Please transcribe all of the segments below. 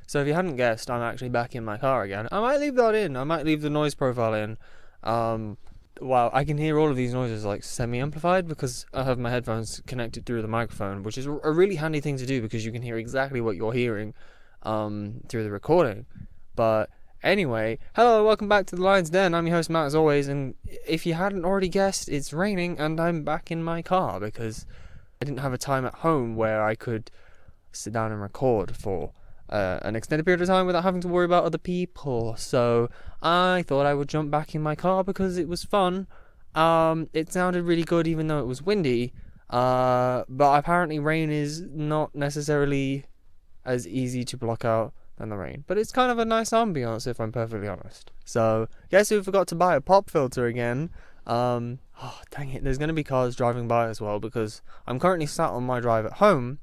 So if you hadn't guessed, I'm actually back in my car again. I might leave that in. I might leave the noise profile in. Wow, I can hear all of these noises like semi-amplified because I have my headphones connected through the microphone, which is a really handy thing to do because you can hear exactly what you're hearing through the recording. But anyway, hello, welcome back to the Lion's Den. I'm your host Matt as always, and if you hadn't already guessed, it's raining and I'm back in my car because I didn't have a time at home where I could sit down and record for an extended period of time without having to worry about other people. So I thought I would jump back in my car because it was fun. It sounded really good even though it was windy. But apparently rain is not necessarily as easy to block out than the rain. But it's kind of a nice ambience if I'm perfectly honest. So guess who forgot to buy a pop filter again? Oh dang it, there's going to be cars driving by as well because I'm currently sat on my drive at home.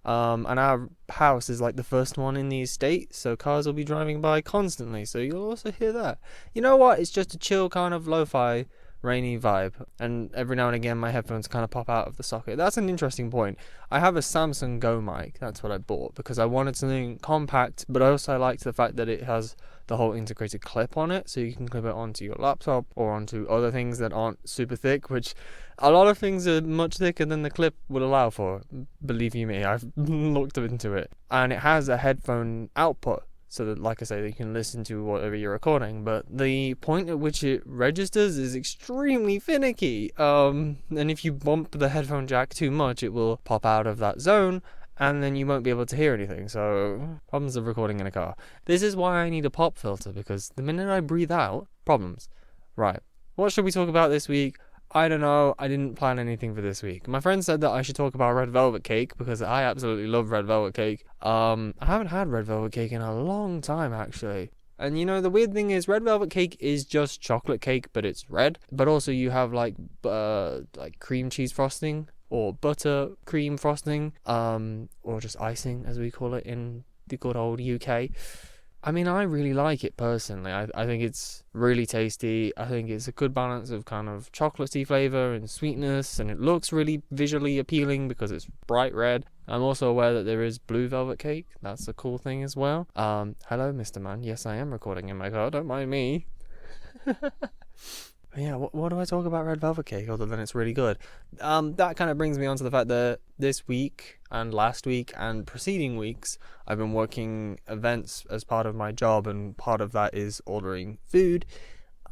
And our house is like the first one in the estate, so cars will be driving by constantly, so you'll also hear that. You know what, it's just a chill kind of lo-fi rainy vibe, and every now and again my headphones kind of pop out of the socket. That's an interesting point. I have a Samsung Go mic, that's what I bought, because I wanted something compact, but I also liked the fact that it has the whole integrated clip on it, so you can clip it onto your laptop or onto other things that aren't super thick, which a lot of things are much thicker than the clip would allow for. Believe you me, I've looked into it. And it has a headphone output, so that, like I say, you can listen to whatever you're recording, but the point at which it registers is extremely finicky. And if you bump the headphone jack too much, it will pop out of that zone, and then you won't be able to hear anything. So, problems of recording in a car. This is why I need a pop filter, because the minute I breathe out, problems. Right, what should we talk about this week? I don't know, I didn't plan anything for this week. My friend said that I should talk about red velvet cake, because I absolutely love red velvet cake. I haven't had red velvet cake in a long time, actually. And you know, the weird thing is, red velvet cake is just chocolate cake, but it's red. But also you have like cream cheese frosting, or butter cream frosting, or just icing, as we call it in the good old UK. I mean, I really like it personally. I think it's really tasty. I think it's a good balance of kind of chocolatey flavour and sweetness, and it looks really visually appealing because it's bright red. I'm also aware that there is blue velvet cake. That's a cool thing as well. Hello, Mr. Man. Yes, I am recording in my car. Don't mind me. Yeah, what do I talk about red velvet cake other than it's really good? That kind of brings me on to the fact that this week and last week and preceding weeks I've been working events as part of my job, and part of that is ordering food.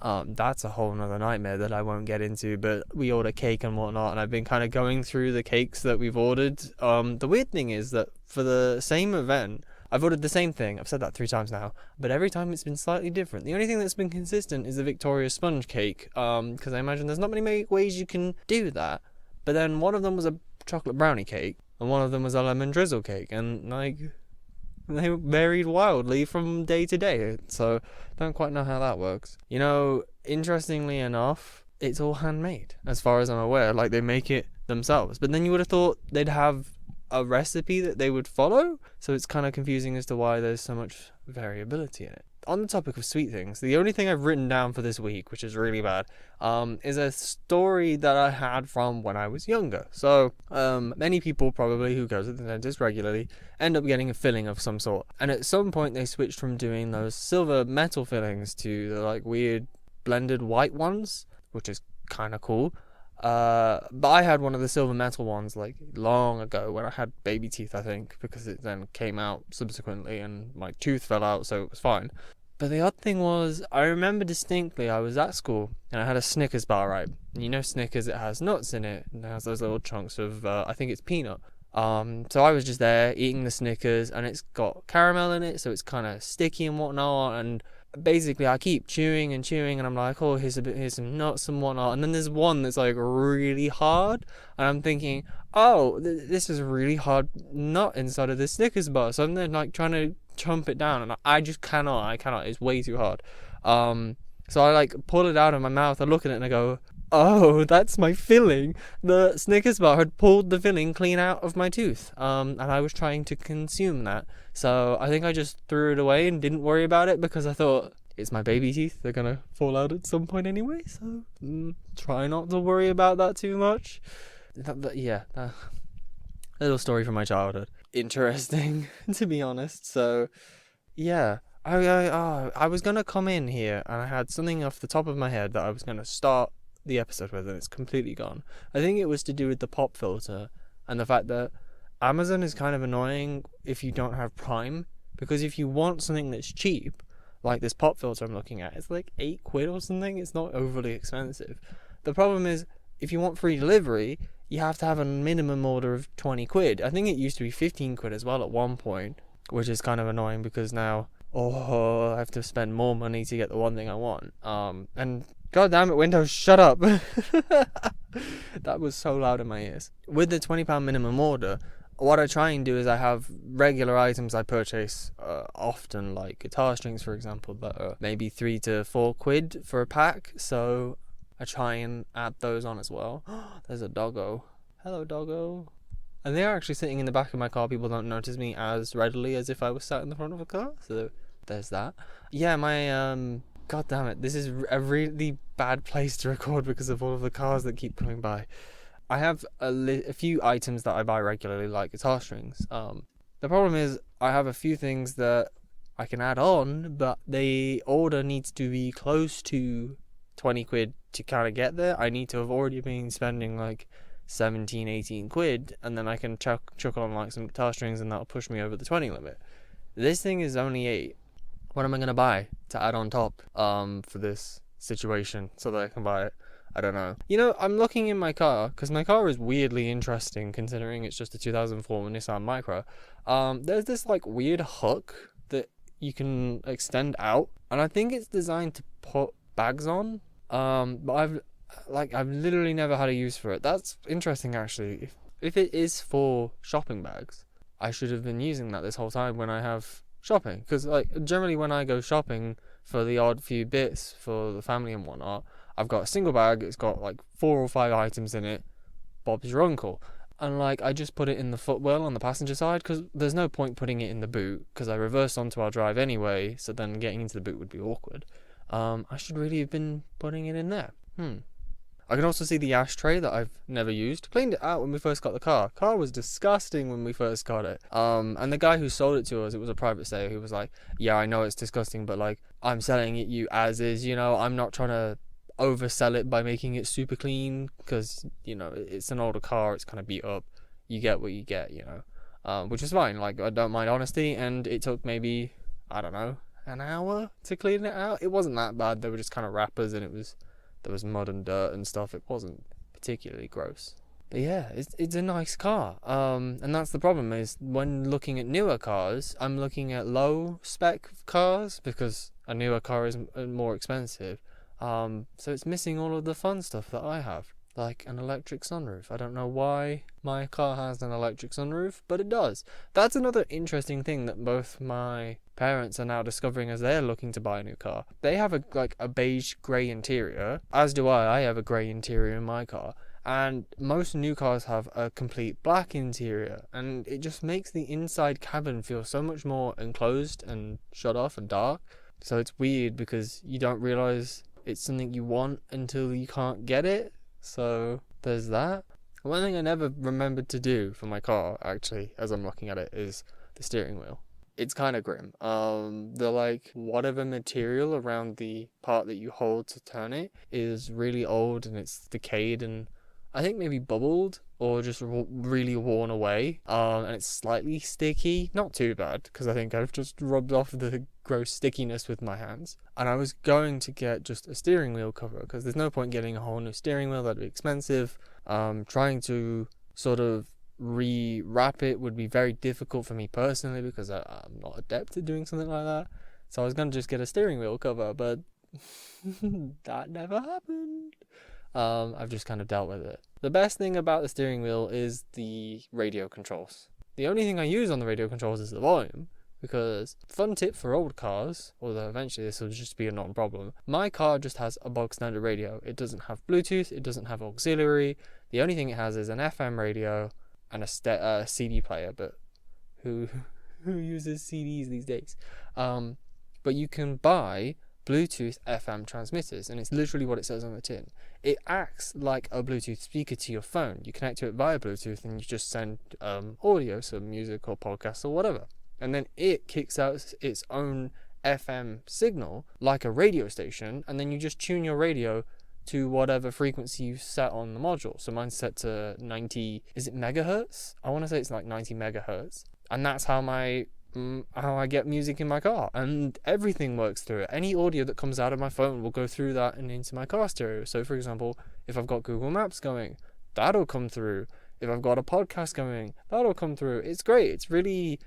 That's a whole nother nightmare that I won't get into, but we order cake and whatnot, and I've been kind of going through the cakes that we've ordered. The weird thing is that for the same event, I've ordered the same thing. I've said that 3 times now, but every time it's been slightly different. The only thing that's been consistent is the Victoria sponge cake, because I imagine there's not many ways you can do that. But then one of them was a chocolate brownie cake, and one of them was a lemon drizzle cake, and like, they varied wildly from day to day, so don't quite know how that works. You know, interestingly enough, it's all handmade, as far as I'm aware. Like, they make it themselves, but then you would have thought they'd have a recipe that they would follow, so it's kind of confusing as to why there's so much variability in it. On the topic of sweet things, the only thing I've written down for this week, which is really bad, is a story that I had from when I was younger. So, many people probably who go to the dentist regularly end up getting a filling of some sort, and at some point they switched from doing those silver metal fillings to the like weird blended white ones, which is kind of cool. But I had one of the silver metal ones like long ago when I had baby teeth, I think, because it then came out subsequently and my tooth fell out, so it was fine. But the odd thing was, I remember distinctly I was at school and I had a Snickers bar, right? And you know Snickers, it has nuts in it, and it has those little chunks of, I think it's peanut. So I was just there eating the Snickers, and it's got caramel in it, so it's kind of sticky and whatnot, and basically I keep chewing and I'm like, oh, here's some nuts and whatnot, and then there's one that's like really hard, and I'm thinking, oh, this is a really hard nut inside of this Snickers bar, so I'm then like trying to chomp it down, and I just cannot, it's way too hard. So I like pull it out of my mouth, I look at it and I go, oh, that's my filling. The Snickers bar had pulled the filling clean out of my tooth, and I was trying to consume that. So I think I just threw it away and didn't worry about it because I thought, it's my baby teeth, they're gonna fall out at some point anyway, so try not to worry about that too much. Little story from my childhood. Interesting, to be honest. So Yeah. I was gonna come in here and I had something off the top of my head that I was gonna start the episode with, and it's completely gone. I think it was to do with the pop filter and the fact that Amazon is kind of annoying if you don't have Prime, because if you want something that's cheap, like this pop filter I'm looking at, it's like £8 or something. It's not overly expensive. The problem is, if you want free delivery, you have to have a minimum order of £20. I think it used to be £15 as well at one point, which is kind of annoying because now, I have to spend more money to get the one thing I want. And god damn it, Windows, shut up. That was so loud in my ears. With the £20 minimum order, what I try and do is I have regular items I purchase often, like guitar strings, for example, that are maybe £3 to £4 for a pack. So I try and add those on as well. There's a doggo. Hello, doggo. And they are actually sitting in the back of my car. People don't notice me as readily as if I was sat in the front of a car. So there's that. Yeah, my god damn it, this is a really bad place to record because of all of the cars that keep coming by. I have a few items that I buy regularly, like guitar strings. The problem is I have a few things that I can add on, but the order needs to be close to £20 to kind of get there. I need to have already been spending like 17-18 quid, and then I can chuck on like some guitar strings, and that'll push me over the 20 limit. This thing is only 8. What am I gonna buy to add on top for this situation so that I can buy it? I don't know. You know, I'm looking in my car, because my car is weirdly interesting considering it's just a 2004 Nissan Micra. There's this like weird hook that you can extend out, and I think it's designed to put bags on. But I've literally never had a use for it. That's interesting, actually. If it is for shopping bags, I should have been using that this whole time when I have shopping. Because like generally when I go shopping for the odd few bits for the family and whatnot, I've got a single bag. It's got like 4 or 5 items in it. Bob's your uncle. And like I just put it in the footwell on the passenger side, because there's no point putting it in the boot, because I reversed onto our drive anyway. So then getting into the boot would be awkward. I should really have been putting it in there. I can also see the ashtray that I've never used. Cleaned it out when we first got the car. Car was disgusting when we first got it. And the guy who sold it to us, it was a private sale, he was like, yeah, I know it's disgusting, but like, I'm selling it you as is, you know, I'm not trying to oversell it by making it super clean, because, you know, it's an older car, it's kind of beat up. You get what you get, you know, which is fine. Like, I don't mind honesty, and it took maybe, I don't know, an hour to clean it out. It wasn't that bad. They were just kind of wrappers, and there was mud and dirt and stuff. It wasn't particularly gross. But yeah, it's a nice car. And that's the problem, is when looking at newer cars, I'm looking at low spec cars because a newer car is more expensive. So it's missing all of the fun stuff that I have, like an electric sunroof. I don't know why my car has an electric sunroof, but it does. That's another interesting thing that both my parents are now discovering as they're looking to buy a new car. They have a beige grey interior, as do I. I have a grey interior in my car, and most new cars have a complete black interior, and it just makes the inside cabin feel so much more enclosed and shut off and dark. So it's weird because you don't realise it's something you want until you can't get it. So there's that. One thing I never remembered to do for my car, actually, as I'm looking at it, is the steering wheel. It's kind of grim. The like whatever material around the part that you hold to turn it is really old, and it's decayed, and I think maybe bubbled or just really worn away. And it's slightly sticky. Not too bad, because I think I've just rubbed off the gross stickiness with my hands. And I was going to get just a steering wheel cover, because there's no point getting a whole new steering wheel. That'd be expensive. Trying to sort of re-wrap it would be very difficult for me personally, because I'm not adept at doing something like that. So I was going to just get a steering wheel cover, but that never happened. I've just kind of dealt with it. The best thing about the steering wheel is the radio controls. The only thing I use on the radio controls is the volume, because fun tip for old cars, although eventually this will just be a non-problem, my car just has a bog standard radio. It doesn't have Bluetooth, it doesn't have auxiliary. The only thing it has is an FM radio and a CD player, but who uses CDs these days? But you can buy Bluetooth FM transmitters, and it's literally what it says on the tin. It acts like a Bluetooth speaker to your phone. You connect to it via Bluetooth, and you just send audio, so music or podcasts or whatever. and then it kicks out its own FM signal like a radio station, and then you just tune your radio to whatever frequency you set on the module. So mine's set to 90, is it megahertz? I want to say it's like 90 megahertz. And that's how I get music in my car, and everything works through it. Any audio that comes out of my phone will go through that and into my car stereo. So for example, if I've got Google Maps going, that'll come through. If I've got a podcast going, that'll come through. It's great. It's really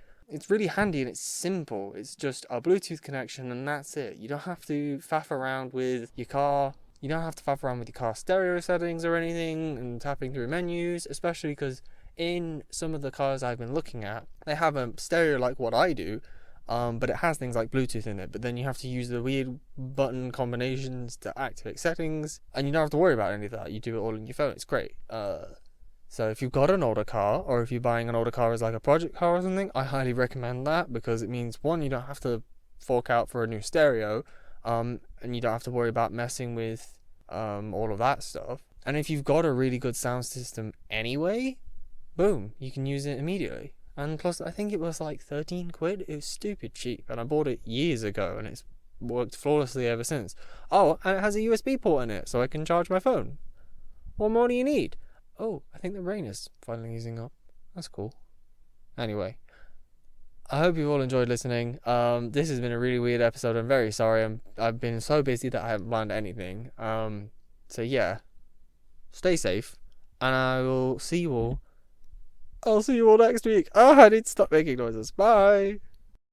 handy, and it's simple. It's just a Bluetooth connection, and that's it. You don't have to faff around with your car. You don't have to faff around with your car stereo settings or anything and tapping through menus, especially because in some of the cars I've been looking at, they have a stereo like what I do, but it has things like Bluetooth in it. But then you have to use the weird button combinations to activate settings, and you don't have to worry about any of that. You do it all in your phone. It's great. So if you've got an older car, or if you're buying an older car as like a project car or something, I highly recommend that, because it means, one, you don't have to fork out for a new stereo, and you don't have to worry about messing with all of that stuff. And if you've got a really good sound system anyway, boom, you can use it immediately. And plus, I think it was like 13 quid. It was stupid cheap, and I bought it years ago, and it's worked flawlessly ever since. Oh, and it has a USB port in it, so I can charge my phone. What more do you need? Oh, I think the rain is finally easing up. That's cool. Anyway, I hope you've all enjoyed listening. This has been a really weird episode. I'm very sorry. I've been so busy that I haven't planned anything. So yeah, stay safe, and I will see you all. I'll see you all next week. Oh, I need to stop making noises. Bye.